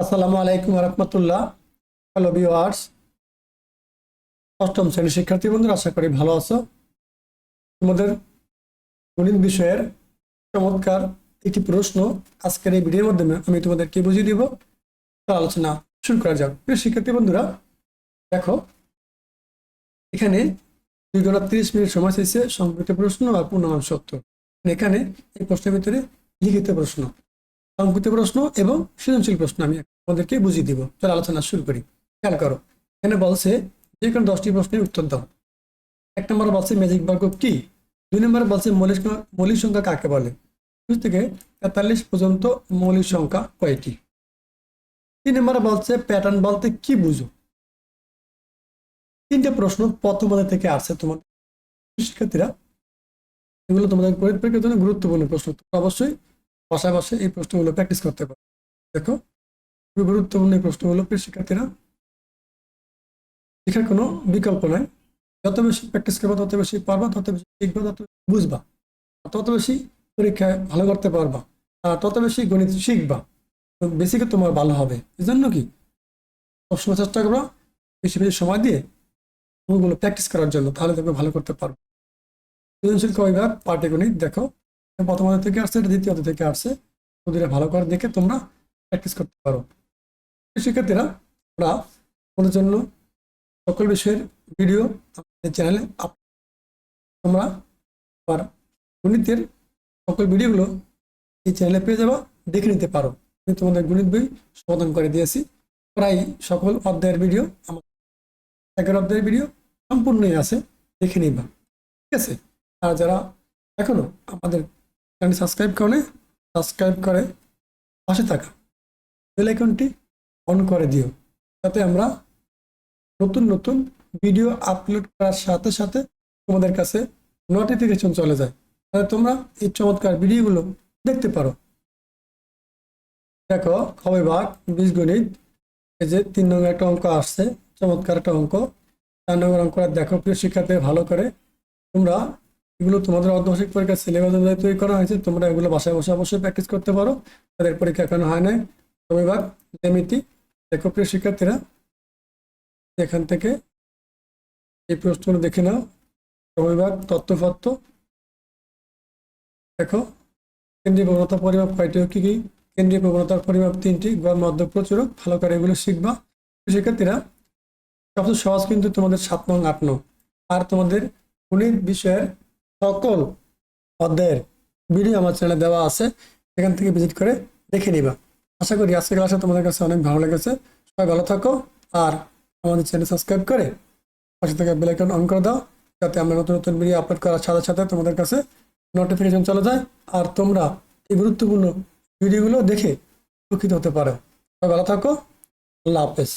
আসসালামু আলাইকুম রহমতুল্লাহ। Hello viewers, অষ্টম শ্রেণীর শিক্ষার্থী বন্ধুরা, আশা করি ভালো আছো। তোমাদের গণিত বিষয়ের চমৎকার একটি প্রশ্ন আজকের এই ভিডিওর মাধ্যমে আমি তোমাদেরকে বুঝিয়ে দিব। তো আলোচনা শুরু করা যাক। প্রিয় শিক্ষার্থী বন্ধুরা, দেখো এখানে 2 ঘন্টা 30 মিনিট সময় চাইছে সংক্ষিপ্ত প্রশ্ন আর পূর্ণমান সত্য। এখানে এই প্রশ্নের ভিতরে লিখিত প্রশ্ন, সংক্ষিপ্ত প্রশ্ন এবং সৃজনশীল প্রশ্ন আমি তোমাদেরকে বুঝিয়ে দিব। চলো আলোচনা শুরু করি। খেয়াল করো, এখানে বলছে যে কোনো 10টি প্রশ্নের উত্তর দাও। 1 নম্বরে বলছে ম্যাজিক বর্গ কি। 2 নম্বরে বলছে মৌলিক সংখ্যা কাকে বলে। 20 থেকে 43 পর্যন্ত মৌলিক সংখ্যা কয়টি। 3 নম্বরে বলছে প্যাটার্ন বলতে কি বুঝো। 3টে প্রশ্ন প্রথম অধ্যায় থেকে আসছে তোমাদের শিক্ষার্থীরা। এগুলো তোমাদের পরীক্ষার জন্য গুরুত্বপূর্ণ প্রশ্ন। তোমরা অবশ্যই বসায় বসে এই প্রশ্নগুলো প্র্যাকটিস করতে পারো। দেখো, খুবই গুরুত্বপূর্ণ এই প্রশ্নগুলো প্রিয় শিক্ষার্থীরা, শেখার কোনো বিকল্প নাই। যত বেশি প্র্যাকটিস করবা তত বেশি পারবা, তত বেশি শিখবা, তত বুঝবা, তত বেশি পরীক্ষায় ভালো করতে পারবা, আর তত বেশি গণিত শিখবা, বেসিকে তোমার ভালো হবে। এই জন্য কি সবসময় চেষ্টা করবা বেশি বেশি সময় দিয়ে ওগুলো প্র্যাকটিস করার জন্য, তাহলে তুমি ভালো করতে পারবে। সৃজনশীল বিভাগ পাটিগণিত দেখো, প্রথম অধ্যায় থেকে আসছে, এটা দ্বিতীয় অধ্যায় থেকে আসছে। ওদের ভালো করে দেখে তোমরা প্র্যাকটিস করতে পারো। শিক্ষার্থীরা, আমরা তোমাদের জন্য সকল বিষয়ের ভিডিও আমাদের চ্যানেলে তোমরা আবার গণিতের সকল ভিডিওগুলো এই চ্যানেলে পেয়ে যাবা, দেখে নিতে পারো। আমি তোমাদের গণিত বই সমাধান করে দিয়েছি। প্রায় সকল অধ্যায়ের ভিডিও, আমার 11 অধ্যায়ের ভিডিও সম্পূর্ণই আছে, দেখে নিবা। ঠিক আছে? আর যারা এখনো আমাদের চ্যানেল সাবস্ক্রাইব করে পাশে থাকা বেল আইকনটি অন করে দিও, যাতে আমরা নতুন নতুন ভিডিও আপলোড করার সাথে সাথে তোমাদের কাছে নোটিফিকেশন চলে যায়, তাহলে তোমরা এই চমৎকার ভিডিওগুলো দেখতে পারো। দেখো, খ বিভাগ বীজগণিত, এই যে 3 নম্বর একটা অঙ্ক আসছে, চমৎকার একটা অঙ্ক। 4 নম্বর অঙ্কটা দেখো প্রিয় শিক্ষার্থী, ভালো করে তোমরা এগুলো তোমাদের অর্ধবার্ষিক পরীক্ষার সিলেবাস অনুযায়ী তৈরি করা হয়েছে। তোমরা এগুলো বাসায় বসে অবশ্যই প্র্যাকটিস করতে পারো, তাদের পরীক্ষা এখনো হয় নাই। খ বিভাগ জ্যামিতি দেখো প্রিয় শিক্ষার্থীরা, এখান থেকে এই প্রশ্নগুলো দেখে নাও। খ বিভাগ তথ্যপত্র দেখো, কেন্দ্রীয় প্রবণতা পরিমাপ কয়টি ও কি কি। কেন্দ্রীয় প্রবণতার পরিমাপ 3টি, গড় মধ্য প্রচুরক। ভালো করে এগুলো শিখবা শিক্ষার্থীরা। সবচেয়ে সহজ কিন্তু তোমাদের 7 নং 8 নং। আর তোমাদের গণিত বিষয়ের সকল অধ্যায়ের ভিডিও আমার চ্যানেলে দেওয়া আছে, এখান থেকে ভিজিট করে দেখে নিবা। আশা করি আজকের ক্লাসে তোমাদের কাছে অনেক ভালো লেগেছে। সবাই ভালো থাকো, আর আমাদের চ্যানেল সাবস্ক্রাইব করে পাশে থেকে বেল আইকন অন করে দাও, যাতে আমরা নতুন নতুন ভিডিও আপলোড করার সাথে সাথে তোমাদের কাছে নোটিফিকেশন চলে যায়, আর তোমরা এই গুরুত্বপূর্ণ ভিডিওগুলো দেখে উপকৃত হতে পারো। সবাই ভালো থাকো, আল্লাহ হাফেজ।